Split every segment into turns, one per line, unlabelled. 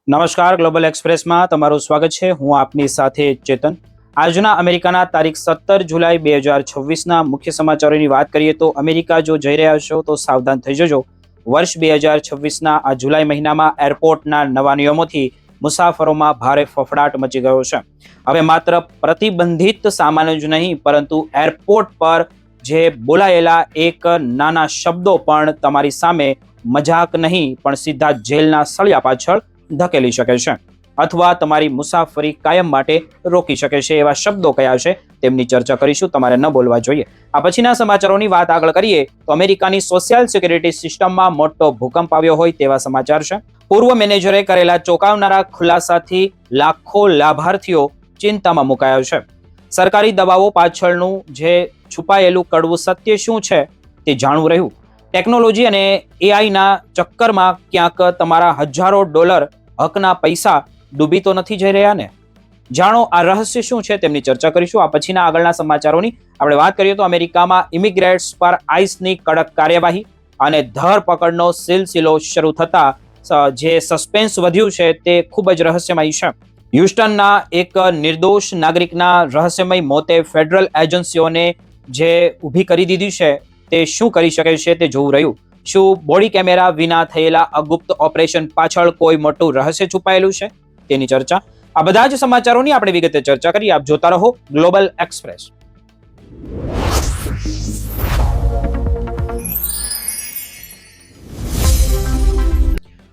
નમસ્કાર, ગ્લોબલ એક્સપ્રેસમાં તમારું સ્વાગત છે. હું આપની સાથે ચેતન. આજના અમેરિકાના તારીખ 17 જુલાઈ 2026ના મુખ્ય સમાચારોની વાત કરીએ તો અમેરિકા જો જઈ રહ્યા છો તો સાવધાન થઈ જજો. વર્ષ 2026ના આ જુલાઈ મહિનામાં એરપોર્ટના નવા નિયમોથી મુસાફરોમાં ભારે ફફડાટ મચી ગયો છે. હવે માત્ર પ્રતિબંધિત સામાન જ નહીં, પરંતુ એરપોર્ટ પર જે બોલાયેલા એક નાના શબ્દો પણ તમારી સામે મજાક નહીં પણ સીધા જેલના સળિયા પાછળ ધકેલી શકે છે અથવા તમારી મુસાફરી કાયમ માટે રોકી શકે છે. એવા શબ્દો કયા છે તેમની ચર્ચા કરીશું. તમારે ન બોલવા જોઈએ. આ પછીના સમાચારોની વાત આગળ કરીએ તો અમેરિકાની સોશિયલ સિક્યુરિટી સિસ્ટમમાં મોટો ભૂકંપ આવ્યો હોય તેવા સમાચાર છે. પૂર્વ મેનેજરે કરેલા ચોંકાવનારા ખુલાસાથી લાખો લાભાર્થીઓ ચિંતામાં મુકાયા છે. સરકારી દવાઓ પાછળનું જે છુપાયેલું કડવું સત્ય શું છે તે જાણવું રહ્યું. ટેકનોલોજી અને એઆઈના ચક્કરમાં ક્યાંક તમારા હજારો ડોલર હકના પૈસા ડૂબી તો નથી જઈ રહ્યા ને? જાણો આ રહસ્ય શું છે તેમની ચર્ચા કરીશું. આ પછીના આગળના સમાચારોની આપણે વાત કરીએ તો અમેરિકામાં ઇમિગ્રેન્ટ્સ પર આઈસની કડક કાર્યવાહી અને ધરપકડનો સિલસિલો શરૂ થતા જે સસ્પેન્સ વધ્યું છે તે ખૂબ જ રહસ્યમય છે. હ્યુસ્ટનના એક નિર્દોષ નાગરિકના રહસ્યમય મોતે ફેડરલ એજન્સીઓને જે ઊભી કરી દીધી છે તે શું કરી શકે છે તે જોવું રહ્યું. શું બોડી કેમેરા વિના થયેલા અગુપ્ત ઓપરેશન પાછળ કોઈ મોટું રહસ્ય છુપાયેલું છે તેની ચર્ચા. આ બધા જ સમાચારોની આપણે વિગતે ચર્ચા કરીએ. આપ જોતા રહો ગ્લોબલ એક્સપ્રેસ.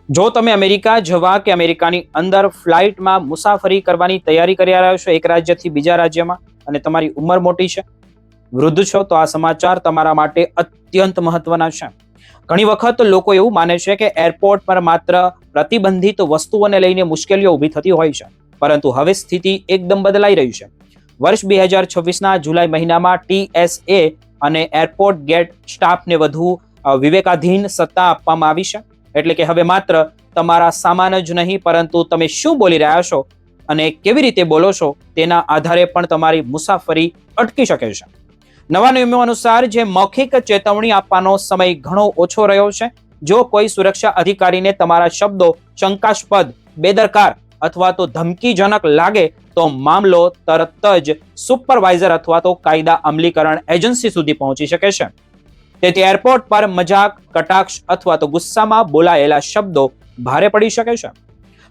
જો તમે અમેરિકા જવા કે અમેરિકાની અંદર ફ્લાઇટમાં મુસાફરી કરવાની તૈયારી કરી રહ્યા છો એક રાજ્યથી બીજા રાજ્યમાં અને તમારી ઉંમર મોટી છે, વૃદ્ધ છો, તો આ સમાચાર તમારા માટે અત્યંત મહત્વના છે. ઘણી વખત લોકો એવું માને છે કે એરપોર્ટ પર માત્ર પ્રતિબંધિત વસ્તુઓને લઈને મુશ્કેલીઓ ઊભી થતી હોય છે, પરંતુ હવે સ્થિતિ એકદમ બદલાઈ રહી છે. વર્ષ 2026ના જુલાઈ મહિનામાં TSA અને એરપોર્ટ ગેટ સ્ટાફને વધુ વિવેકાધીન સત્તા આપવામાં આવી છે. એટલે કે હવે માત્ર તમારા સામાન જ નહીં, પરંતુ તમે શું બોલી રહ્યા છો અને કેવી રીતે બોલો છો તેના આધારે પણ તમારી મુસાફરી અટકી શકે છે. નવા નિયમો અનુસાર જે મૌખિક ચેતવણી આપવાનો સમય ઘણો ઓછો રહ્યો છે. જો કોઈ સુરક્ષા અધિકારીને તમારા શબ્દો શંકાસ્પદ, બેદરકાર અથવા તો ધમકીજનક લાગે તો મામલો તરત જ સુપરવાઇઝર અથવા તો કાયદા અમલીકરણ એજન્સી સુધી પહોંચી શકે છે. તેથી એરપોર્ટ પર મજાક, કટાક્ષ અથવા તો ગુસ્સામાં બોલાયેલા શબ્દો ભારે પડી શકે છે.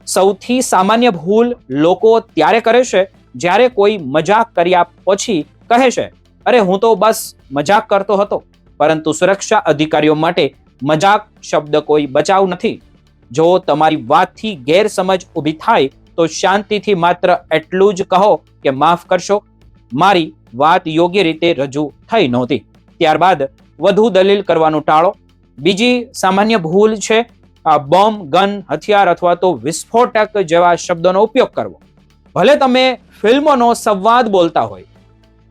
સૌથી સામાન્ય ભૂલ લોકો ત્યારે કરે છે જ્યારે કોઈ મજાક કર્યા પછી કહે છે, અરે હું તો બસ મજાક કરતો હતો. પરંતુ સુરક્ષા અધિકારીઓ માટે મજાક શબ્દ કોઈ બચાવ નથી. જો તમારી વાતથી ગેરસમજ ઊભી થાય તો શાંતિથી માત્ર એટલું જ કહો કે માફ કરશો, મારી વાત યોગ્ય રીતે રજૂ થઈ નહોતી. ત્યારબાદ વધુ દલીલ કરવાનું ટાળો. બીજી સામાન્ય ભૂલ છે બોમ્બ, ગન, હથિયાર અથવા તો વિસ્ફોટક જેવા શબ્દોનો ઉપયોગ કરવો. ભલે તમે ફિલ્મોનો સંવાદ બોલતા હોય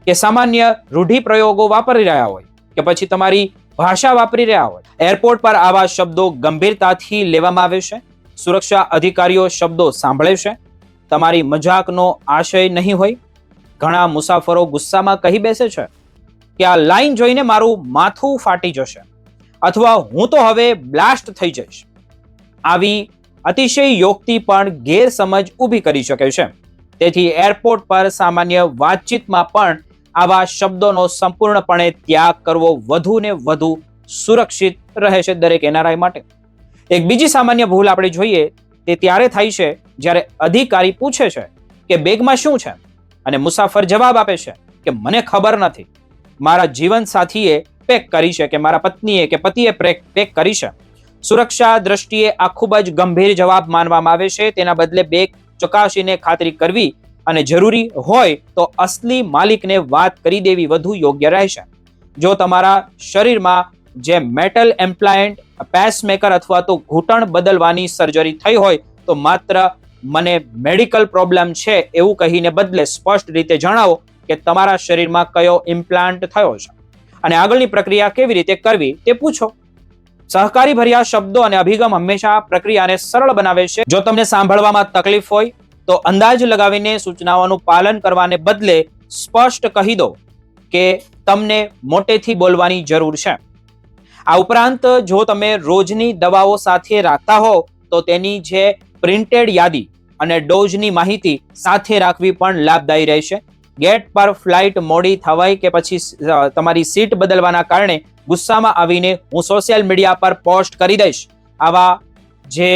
કે સામાન્ય રૂઢિપ્રયોગો વાપરી રહ્યા હોય કે પછી તમારી ભાષા વાપરી રહ્યા હોય, એરપોર્ટ પર આવા શબ્દો ગંભીરતાથી લેવામાં આવે છે. સુરક્ષા અધિકારીઓ શબ્દો સાંભળે છે. તમારી મજાકનો આશય નહીં હોય. ઘણા મુસાફરો ગુસ્સામાં કહી બેસે છે કે આ લાઈન જોઈને મારું માથું ફાટી જશે અથવા હું તો હવે બ્લાસ્ટ થઈ જઈશ. આવી અતિશયોક્તિ પણ ગેરસમજ ઊભી કરી શકે છે. તેથી એરપોર્ટ પર સામાન્ય વાતચીતમાં પણ આવા શબ્દોનો સંપૂર્ણપણે ત્યાગ કરવો વધુ ને વધુ સુરક્ષિત રહે છે દરેક એનઆરઆઈ માટે. એક બીજી સામાન્ય ભૂલ આપણે જોઈએ તે ત્યારે થાય છે જ્યારે અધિકારી પૂછે છે કે બેગમાં શું છે અને મુસાફર જવાબ આપે છે કે મને ખબર નથી, મારા જીવનસાથીએ પેક કરી છે કે મારા પત્નીએ કે પતિએ પેક કરી છે. સુરક્ષા દ્રષ્ટિએ આ ખૂબ જ ગંભીર જવાબ માનવામાં આવે છે. તેના બદલે બેગ ચકાસીને ખાતરી કરવી અને જરૂરી હોય તો અસલી માલિકને વાત કરી દેવી વધુ યોગ્ય રહેશે. જો તમારા શરીરમાં જે મેટલ ઇમ્પ્લાન્ટ, પેસમેકર અથવા તો ઘૂંટણ બદલવાની સર્જરી થઈ હોય તો માત્ર મને મેડિકલ પ્રોબ્લેમ છે એવું કહીને બદલે સ્પષ્ટ રીતે જણાવો કે તમારા શરીરમાં કયો ઇમ્પ્લાન્ટ થયો છે અને આગળની પ્રક્રિયા કેવી રીતે કરવી તે પૂછો. સહકારી ભર્યા શબ્દો અને અભિગમ હંમેશા પ્રક્રિયાને સરળ બનાવે છે. જો તમને સાંભળવામાં તકલીફ હોય તો અંદાજ લગાવીને સૂચનાઓનું પાલન કરવાને બદલે સ્પષ્ટ કહી દો કે તમને મોટેથી બોલવાની જરૂર છે. આ ઉપરાંત જો તમે રોજની દવાઓ સાથે રાખતા હો તો તેની જે પ્રિન્ટેડ યાદી અને ડોઝની માહિતી સાથે રાખવી પણ લાભદાયી રહેશે. ગેટ પર ફ્લાઇટ મોડી થવાય કે પછી તમારી સીટ બદલવાના કારણે ગુસ્સામાં આવીને હું સોશિયલ મીડિયા પર પોસ્ટ કરી દઈશ, આવા જે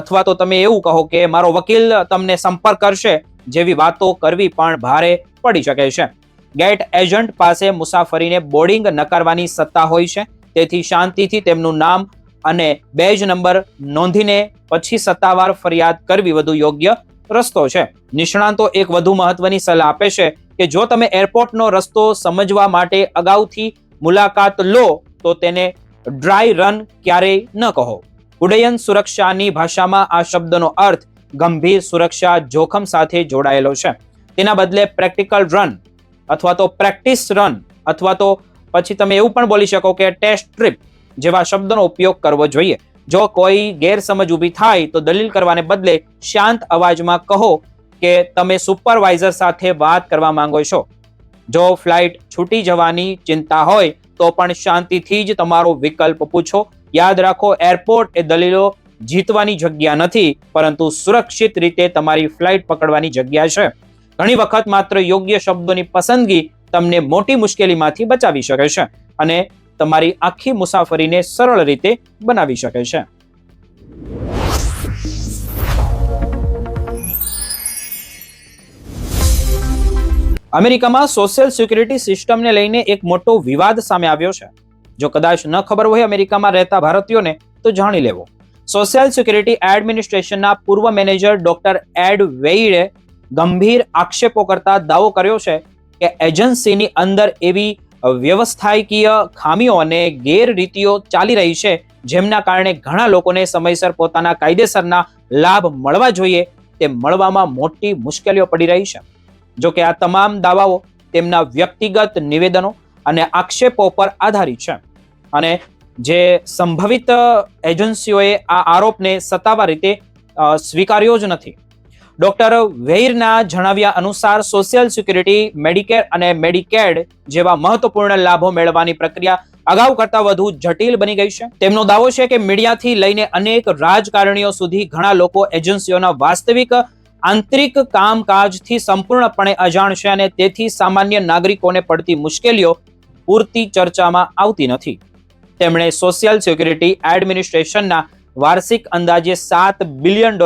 અથવા તો તમે એવું કહો કે મારો વકીલ તમને સંપર્ક કરશે જેવી વાતો કરવી પણ ભારે પડી શકે છે. ગેટ એજન્ટ પાસે મુસાફરીને બોર્ડિંગ નકારવાની સત્તા હોય છે, તેથી શાંતિથી તેમનું નામ અને બેજ નંબર નોંધીને પછી સત્તાવાર ફરિયાદ કરવી વધુ યોગ્ય રસ્તો છે. નિષ્ણાંતો એક વધુ મહત્વની સલાહ આપે છે કે જો તમે એરપોર્ટનો રસ્તો સમજવા માટે અગાઉથી મુલાકાત લો તો તેને ડ્રાય રન ક્યારેય ન કહો. ઉડ્ડયન સુરક્ષાની ભાષામાં આ શબ્દનો અર્થ ગંભીર સુરક્ષા જોખમ સાથે જોડાયેલો છે. તેના બદલે પ્રેક્ટિકલ રન અથવા તો પ્રેક્ટિસ રન અથવા તો પછી તમે એવું પણ બોલી શકો કે ટેસ્ટ ટ્રીપ જેવા શબ્દનો ઉપયોગ કરવો જોઈએ. જો કોઈ ગેરસમજ ઊભી થાય તો દલીલ કરવાને બદલે શાંત અવાજમાં કહો કે તમે સુપરવાઇઝર સાથે વાત કરવા માંગો છો. જો ફ્લાઇટ છૂટી જવાની ચિંતા હોય તો પણ શાંતિથી જ તમારો વિકલ્પ પૂછો. યાદ રાખો, એરપોર્ટ એ દલીલો જીતવાની જગ્યા નથી, પરંતુ સુરક્ષિત રીતે તમારી ફ્લાઇટ પકડવાની જગ્યા છે. ઘણી વખત માત્ર યોગ્ય શબ્દોની પસંદગી તમને મોટી મુશ્કેલીમાંથી બચાવી શકે છે અને તમારી આખી મુસાફરીને સરળ રીતે બનાવી શકે છે. અમેરિકામાં સોશિયલ સિક્યુરિટી સિસ્ટમને લઈને એક મોટો વિવાદ સામે આવ્યો છે. જો કદાચ ન ખબર હોય અમેરિકામાં રહેતા ભારતીયોને તો જાણી લેવો. સોશિયલ સિક્યુરિટી એડમિનિસ્ટ્રેશનના પૂર્વ મેનેજર ડોક્ટર એડ વેઇડે ગંભીર આક્ષેપો કરતા દાવો કર્યો છે કે એજન્સીની અંદર એવી વ્યવસ્થાકીય ખામીઓ અને ગેરરીતિઓ ચાલી રહી છે જેમના કારણે ઘણા લોકોને સમયસર પોતાના કાયદેસરના લાભ મળવા જોઈએ તે મળવામાં મોટી મુશ્કેલીઓ પડી રહી છે. જો કે આ તમામ દાવાઓ તેમના વ્યક્તિગત નિવેદનો અને આક્ષેપો પર આધારિત છે અને જે સંભવિત એજન્સીઓએ આ આરોપને સત્તાવાર રીતે સ્વીકાર્યો જ નથી. ડોક્ટર વેઇરના જણાવ્યા અનુસાર સોશિયલ સિક્યુરિટી, મેડિકેર અને મેડિકેડ જેવા મહત્વપૂર્ણ લાભો મેળવવાની પ્રક્રિયા અગાઉ કરતા વધુ જટિલ બની ગઈ છે. તેમનો દાવો છે કે મીડિયાથી લઈને અનેક રાજકારણીઓ સુધી ઘણા લોકો એજન્સીઓના વાસ્તવિક આંતરિક કામકાજથી સંપૂર્ણપણે અજાણ છે અને તેથી સામાન્ય નાગરિકોને પડતી મુશ્કેલીઓ પૂરતી ચર્ચામાં આવતી નથી. તેમણે સોશિયલ સિક્યુરિટી એડમિનિસ્ટ્રેશનના વાર્ષિક અંદાજે $7 બિલિયન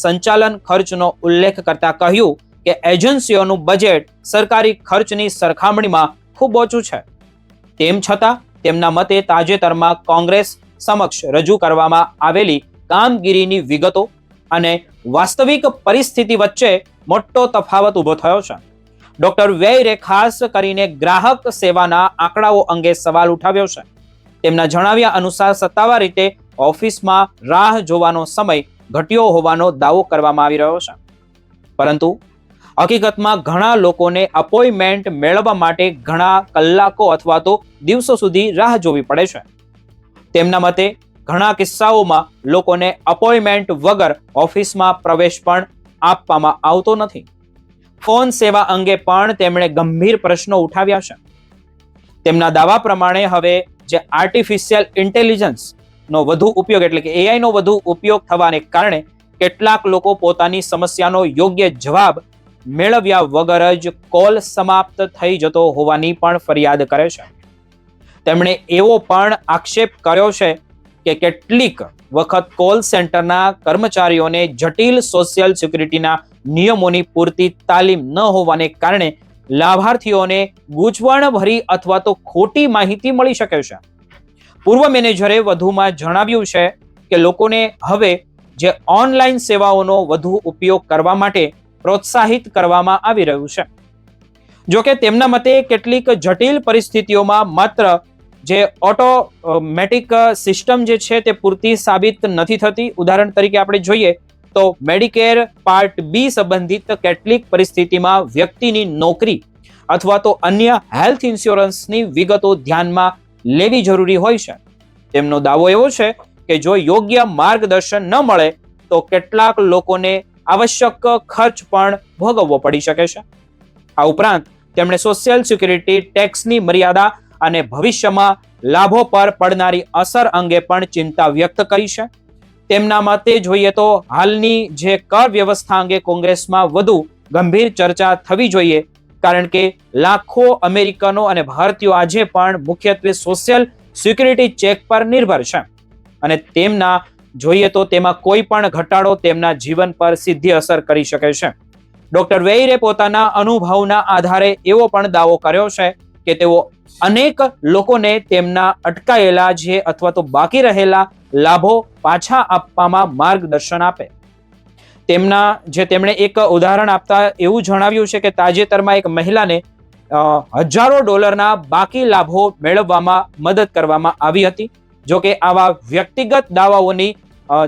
સંચાલન ખર્ચનો ઉલ્લેખ કરતા કહ્યું કે એજન્સીઓનું બજેટ સરકારી ખર્ચની સરખામણીમાં ખૂબ ઓછું છે. તેમ છતાં તેમના મતે તાજેતરમાં કોંગ્રેસ સમક્ષ રજૂ કરવામાં આવેલી કામગીરીની વિગતો અને વાસ્તવિક પરિસ્થિતિ વચ્ચે મોટો તફાવત ઊભો થયો છે. ડોક્ટર વેઇરે ખાસ કરીને ગ્રાહક સેવાના આંકડાઓ અંગે સવાલ ઉઠાવ્યો છે. તેમના જણાવ્યા અનુસાર સત્તાવાર રીતે ઓફિસમાં રાહ જોવાનો સમય ઘટ્યો હોવાનો દાવો કરવામાં આવી રહ્યો છે, પરંતુ હકીકતમાં ઘણા લોકોને અપોઇન્ટમેન્ટ મેળવવા માટે ઘણા કલાકો અથવા તો દિવસો સુધી રાહ જોવી પડે છે. તેમના મતે ઘણા કિસ્સાઓમાં લોકોને અપોઇન્ટમેન્ટ વગર ઓફિસમાં પ્રવેશ પણ આપવામાં આવતો નથી. ફોન સેવા અંગે પણ તેમણે ગંભીર પ્રશ્નો ઉઠાવ્યા છે. તેમના દાવા પ્રમાણે હવે જે આર્ટિફિશિયલ ઇન્ટેલિજન્સ નો વધુ ઉપયોગ એટલે કે AI નો વધુ ઉપયોગ થવાને કારણે કેટલાક લોકો પોતાની સમસ્યાનો યોગ્ય જવાબ મેળવ્યા વગર જ કોલ સમાપ્ત થઈ જતો હોવાની પણ ફરિયાદ કરે છે. તેમણે એવો પણ આક્ષેપ કર્યો છે કે કેટલીક વખત કોલ સેન્ટરના કર્મચારીઓને જટિલ સોશિયલ સિક્યુરિટીના નિયમોની પૂરતી તાલીમ ન હોવાને કારણે લાભાર્થીઓને ગૂંચવણભરી અથવા તો ખોટી માહિતી મળી શકે છે. પૂર્વ મેનેજરે વધુમાં જણાવ્યું છે કે લોકોને હવે જે ઓનલાઈન સેવાઓનો વધુ ઉપયોગ કરવા માટે પ્રોત્સાહિત કરવામાં આવી રહ્યું છે. જો કે તેમના મતે કેટલીક જટિલ પરિસ્થિતિઓમાં માત્ર જે ઓટોમેટિક સિસ્ટમ જે છે તે પૂરતી સાબિત નથી થતી. ઉદાહરણ તરીકે આપણે જોઈએ તો મેડિકેર પાર્ટ બી સંબંધિત કેટલીક પરિસ્થિતિમાં વ્યક્તિની નોકરી અથવા તો અન્ય હેલ્થ ઇન્સ્યોરન્સની વિગતો ધ્યાનમાં લેવી જરૂરી હોય છે. તેમનો દાવો એવો છે કે જો યોગ્ય માર્ગદર્શન ન મળે તો કેટલાક લોકોને આવશ્યક ખર્ચ પણ ભોગવવો પડી શકે છે. આ ઉપરાંત તેમણે સોશિયલ સિક્યુરિટી ટેક્સની મર્યાદા અને ભવિષ્યમાં લાભો પર પડનારી અસર અંગે પણ ચિંતા વ્યક્ત કરી છે. તેમના મતે જોઈએ તો હાલની જે કર વ્યવસ્થા અંગે કોંગ્રેસમાં વધુ ગંભીર ચર્ચા થવી જોઈએ, કારણ કે લાખો અમેરિકનો અને ભારતીયો આજે પણ મુખ્યત્વે સોશિયલ સિક્યુરિટી ચેક પર નિર્ભર છે અને તેમના જોઈએ તો તેમાં કોઈ પણ ઘટાડો તેમના જીવન પર સીધી અસર કરી શકે છે. ડોક્ટર વેઇરે પોતાના અનુભવના આધારે એવો પણ દાવો કર્યો છે કે તેઓ અનેક લોકોને તેમના અટકાયેલા જે અથવા તો બાકી રહેલા લાભો પાછા આપવામાં માર્ગદર્શન આપે. તેમણે એક ઉદાહરણ આપતા એવું જણાવ્યું છે કે તાજેતરમાં એક મહિલાને હજારો ડોલરના બાકી લાભો મેળવવામાં મદદ કરવામાં આવી હતી. જો કે આવા વ્યક્તિગત દાવાઓની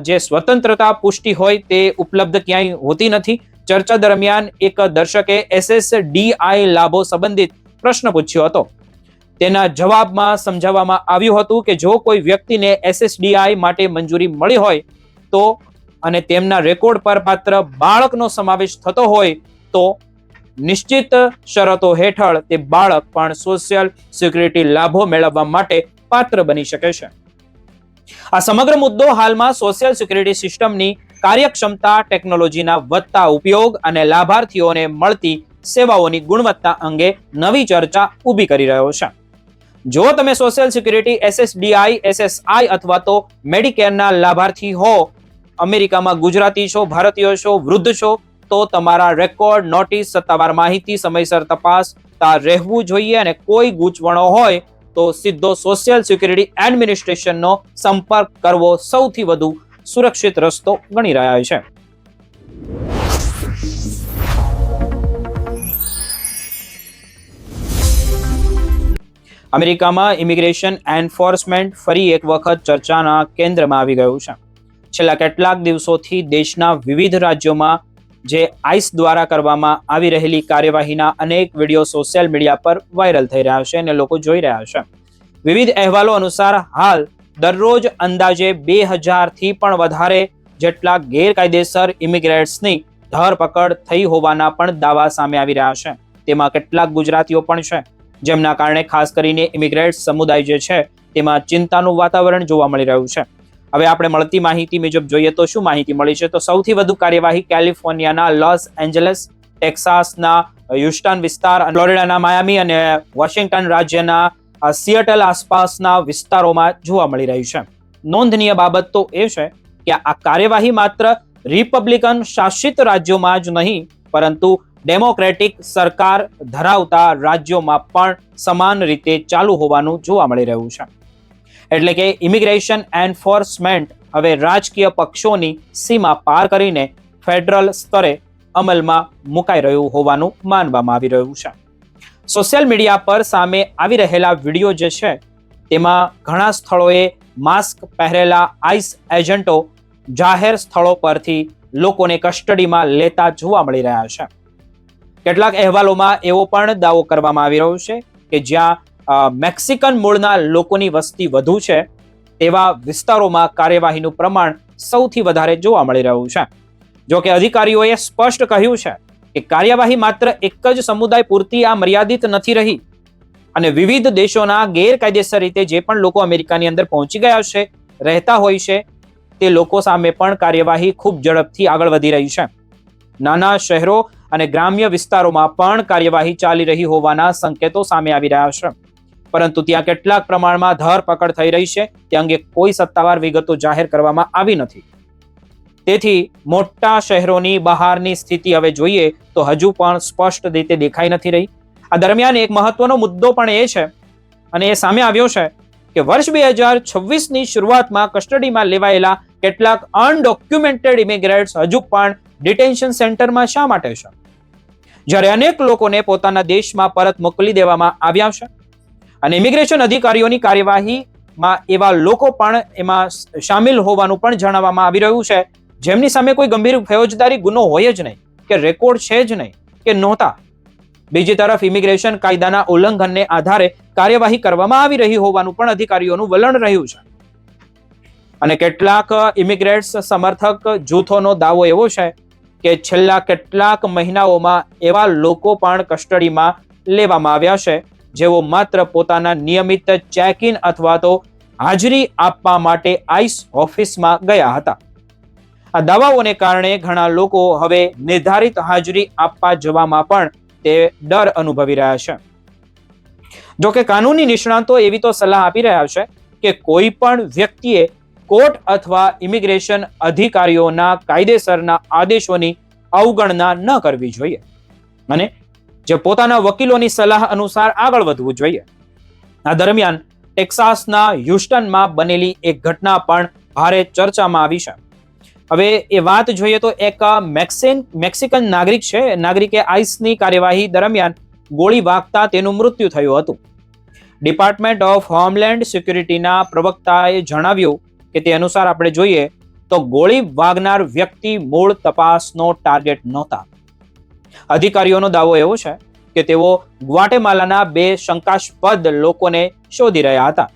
જે સ્વતંત્રતા પુષ્ટિ હોય તે ઉપલબ્ધ ક્યાંય હોતી નથી. ચર્ચા દરમિયાન એક દર્શકે SSDI લાભો સંબંધિત પ્રશ્ન પૂછ્યો હતો. તેના જવાબમાં સમજાવવામાં આવ્યું હતું કે જો કોઈ વ્યક્તિને SSDI માટે મંજૂરી મળી હોય તો અને તેમના રેકોર્ડ પર પાત્ર બાળકનો સમાવેશ થતો હોય તો નિશ્ચિત શરતો હેઠળ તે બાળક પણ સોશિયલ સિક્યુરિટી લાભો મેળવવા માટે પાત્ર બની શકે છે. આ સમગ્ર મુદ્દો હાલમાં સોશિયલ સિક્યુરિટી સિસ્ટમની કાર્યક્ષમતા, ટેકનોલોજીના વધતા ઉપયોગ અને લાભાર્થીઓને મળતી સેવાઓની ગુણવત્તા અંગે નવી ચર્ચા ઊભી કરી રહ્યો છે. જો તમે સોશિયલ સિક્યુરિટી SSDI, SSI અથવા તો મેડિકેરના લાભાર્થી હો, અમેરિકામાં ગુજરાતી છો, ભારતીય છો, વૃદ્ધ છો, તો તમારા રેકોર્ડ, નોટિસ, સત્તાવાર માહિતી સમયસર તપાસતા રહેવું જોઈએ અને કોઈ ગૂંચવણો હોય તો સીધો સોશિયલ સિક્યુરિટી એડમિનિસ્ટ્રેશનનો સંપર્ક કરવો સૌથી વધુ સુરક્ષિત રસ્તો ગણી રહ્યા છે. અમેરિકામાં ઇમિગ્રેશન એન્ફોર્સમેન્ટ ફરી એક વખત ચર્ચાના કેન્દ્રમાં આવી ગયું છે. છેલ્લા કેટલાક દિવસોથી દેશના વિવિધ રાજ્યોમાં જે આઈસ દ્વારા કરવામાં આવી રહેલી કાર્યવાહીના અનેક વિડીયો સોશિયલ મીડિયા પર વાયરલ થઈ રહ્યા છે અને લોકો જોઈ રહ્યા છે. વિવિધ અહેવાલો અનુસાર હાલ દરરોજ અંદાજે 2000થી પણ વધારે જેટલા ગેરકાયદેસર ઇમિગ્રેન્ટ્સની ધરપકડ થઈ હોવાના પણ દાવા સામે આવી રહ્યા છે. તેમાં કેટલાક ગુજરાતીઓ પણ છે, જેમના કારણે ખાસ કરીને ઇમિગ્રેન્ટ સમુદાય જે છે તેમાં ચિંતાનું વાતાવરણ જોવા મળી રહ્યું છે. હવે આપણે મળતી માહિતી મુજબ જોઈએ તો શું માહિતી મળી છે તો સૌથી વધુ કાર્યવાહી કેલિફોર્નિયાના લોસ એન્જલસ, ટેક્સાસના હ્યુસ્ટન વિસ્તાર, ફ્લોરિડાના માયામી અને વોશિંગ્ટન રાજ્યના સિએટલ આસપાસના વિસ્તારોમાં જોવા મળી રહી છે. નોંધનીય બાબત તો એ છે કે આ કાર્યવાહી માત્ર રિપબ્લિકન શાસિત રાજ્યોમાં જ નહીં પરંતુ ડેમોક્રેટિક સરકાર ધરાવતા રાજ્યોમાં પણ સમાન રીતે ચાલુ હોવાનું જોવા મળી રહ્યું છે. એટલે કે ઇમિગ્રેશન એન્ફોર્સમેન્ટ હવે રાજકીય પક્ષોની સીમા પાર કરીને ફેડરલ સ્તરે અમલમાં મુકાઈ રહ્યું હોવાનું માનવામાં આવી રહ્યું છે. સોશિયલ મીડિયા પર સામે આવી રહેલા વિડીયો જે છે તેમાં ઘણા સ્થળોએ માસ્ક પહેરેલા આઈસ એજન્ટો જાહેર સ્થળો પરથી લોકોને કસ્ટડીમાં લેતા જોવા મળી રહ્યા છે. કેટલાક અહેવાલોમાં એવો પણ દાવો કરવામાં આવી રહ્યો છે કે જ્યાં મેક્સિકન મૂળના લોકોની વસ્તી વધુ છે તેવા વિસ્તારોમાં કાર્યવાહીનું પ્રમાણ સૌથી વધારે જોવા મળી રહ્યું છે. જો કે અધિકારીઓએ સ્પષ્ટ કહ્યું છે કે કાર્યવાહી માત્ર એક જ સમુદાય પૂરતી આ મર્યાદિત નથી રહી અને વિવિધ દેશોના ગેરકાયદેસર રીતે જે પણ લોકો અમેરિકાની અંદર પહોંચી ગયા છે, રહેતા હોય છે, તે લોકો સામે પણ કાર્યવાહી ખૂબ ઝડપથી આગળ વધી રહી છે. નાના શહેરો અને ગ્રામ્ય વિસ્તારોમાં પણ કાર્યવાહી ચાલી રહી હોવાના સંકેતો સામે આવી રહ્યા છે, પરંતુ ત્યાં કેટલાક પ્રમાણમાં ધરપકડ થઈ રહી છે તે અંગે કોઈ સત્તાવાર વિગતો જાહેર કરવામાં આવી નથી. તેથી મોટા શહેરોની બહારની સ્થિતિ હવે જોઈએ તો હજુ પણ સ્પષ્ટ રીતે દેખાઈ નથી રહી. આ દરમિયાન એક મહત્વનો મુદ્દો પણ એ છે અને એ સામે આવ્યો છે કે વર્ષ 2026ની શરૂઆતમાં કસ્ટડીમાં લેવાયેલા કેટલાક અનડોક્યુમેન્ટેડ ઇમિગ્રન્ટ્સ હજુ પણ ડિટેન્શન સેન્ટરમાં શા માટે છે, જ્યારે અનેક લોકોને પોતાના દેશમાં પરત મોકલી દેવામાં આવ્યા છે અને ઇમિગ્રેશન અધિકારીઓની કાર્યવાહીમાં એવા લોકો પણ એમાં સામેલ હોવાનું પણ જણાવવામાં આવી રહ્યું છે જેમની સામે કોઈ ગંભીર ફૌજદારી ગુનો હોય જ નહીં કે રેકોર્ડ છે જ નહીં કે નહોતા. બીજી તરફ ઇમિગ્રેશન કાયદાના ઉલ્લંઘનને આધારે કાર્યવાહી કરવામાં આવી રહી હોવાનું પણ અધિકારીઓનું વલણ રહ્યું છે અને કેટલાક ઇમિગ્રેન્ટ્સ સમર્થક જૂથોનો દાવો એવો છે કે છેલ્લા કેટલાક મહિનાઓમાં એવા લોકો પણ કસ્ટડીમાં લેવામાં આવ્યા છે જેઓ માત્ર પોતાના નિયમિત ચેક ઇન અથવા તો હાજરી આપવા માટે આઈસ ઓફિસમાં ગયા હતા. આ દાવાઓને કારણે ઘણા લોકો હવે નિર્ધારિત હાજરી આપવા જવામાં પણ તે ડર અનુભવી રહ્યા છે. જોકે કાનૂની નિષ્ણાતો એવી તો સલાહ આપી રહ્યા છે કે કોઈ પણ વ્યક્તિએ કોર્ટ અથવા ઇમિગ્રેશન અધિકારીઓના કાયદેસરના આદેશોની અવગણના ન કરવી જોઈએ અને જે પોતાના વકીલોની સલાહ અનુસાર આગળ વધવું જોઈએ. આ દરમિયાન ટેક્સાસના હ્યુસ્ટનમાં બનેલી એક ઘટના પણ ભારે ચર્ચામાં આવી છે. હવે એ વાત જોઈએ તો એક મેક્સિકન નાગરિક છે. નાગરિકે આઈસની કાર્યવાહી દરમિયાન ગોળી વાગતા તેનું મૃત્યુ થયું હતું. ડિપાર્ટમેન્ટ ઓફ હોમલેન્ડ સિક્યુરિટીના પ્રવક્તાએ જણાવ્યું કે તે અનુસાર આપણે જોઈએ તો ગોળી વાગનાર વ્યક્તિ મૂળ તપાસનો ટાર્ગેટ નહોતા. અધિકારીઓનો દાવો એવો છે કે તેઓ ગ્વાટેમાલાના 2 શંકાસ્પદ લોકોને શોધી રહ્યા હતા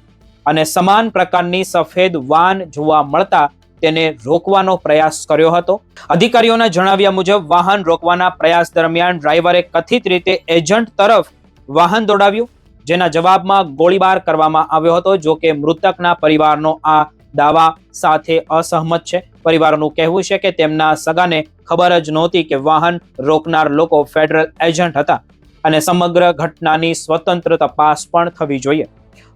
અને સમાન પ્રકારની સફેદ વાન જોવા મળતા તેને રોકવાનો પ્રયાસ કર્યો હતો. અધિકારીઓના જણાવ્યા મુજબ વાહન રોકવાના પ્રયાસ દરમિયાન ડ્રાઈવરે કથિત રીતે એજન્ટ તરફ વાહન દોડાવ્યું, જેના જવાબમાં ગોળીબાર કરવામાં આવ્યો હતો. જો કે મૃતકના પરિવારનો આ દાવા સાથે અસહમત છે. પરિવારનું કહેવું છે કે તેમના સગાને ખબર જ નહોતી કે વાહન રોકનાર લોકો ફેડરલ એજન્ટ હતા અને સમગ્ર ઘટનાની સ્વતંત્ર તપાસ પણ થવી જોઈએ.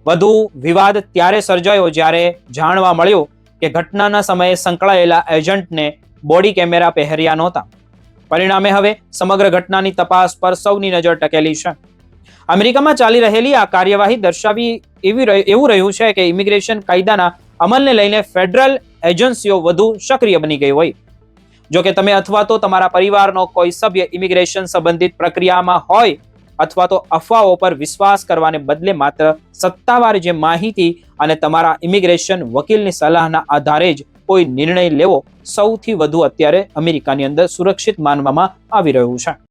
વધુ વિવાદ ત્યારે સર્જાયો જ્યારે જાણવા મળ્યું કે ઘટનાના સમયે સંકળાયેલા એજન્ટને બોડી કેમેરા પહેર્યા નહોતા. પરિણામે હવે સમગ્ર ઘટનાની તપાસ પર સૌની નજર ટકેલી છે. અમેરિકામાં ચાલી રહેલી આ કાર્યવાહી દર્શાવી એવું રહ્યું છે કે ઇમિગ્રેશન કાયદાના અમલને લઈને ફેડરલ એજન્સીઓ વધુ સક્રિય બની ગઈ હોય. જો કે તમે અથવા તો તમારા પરિવારનો કોઈ સભ્ય ઇમિગ્રેશન સંબંધિત પ્રક્રિયામાં હોય અથવા તો અફવાઓ પર વિશ્વાસ કરવાને બદલે માત્ર સત્તાવાર જે માહિતી અને તમારા ઇમિગ્રેશન વકીલની સલાહના આધારે જ કોઈ નિર્ણય લેવો સૌથી વધુ અત્યારે અમેરિકાની અંદર સુરક્ષિત માનવામાં આવી રહ્યું છે.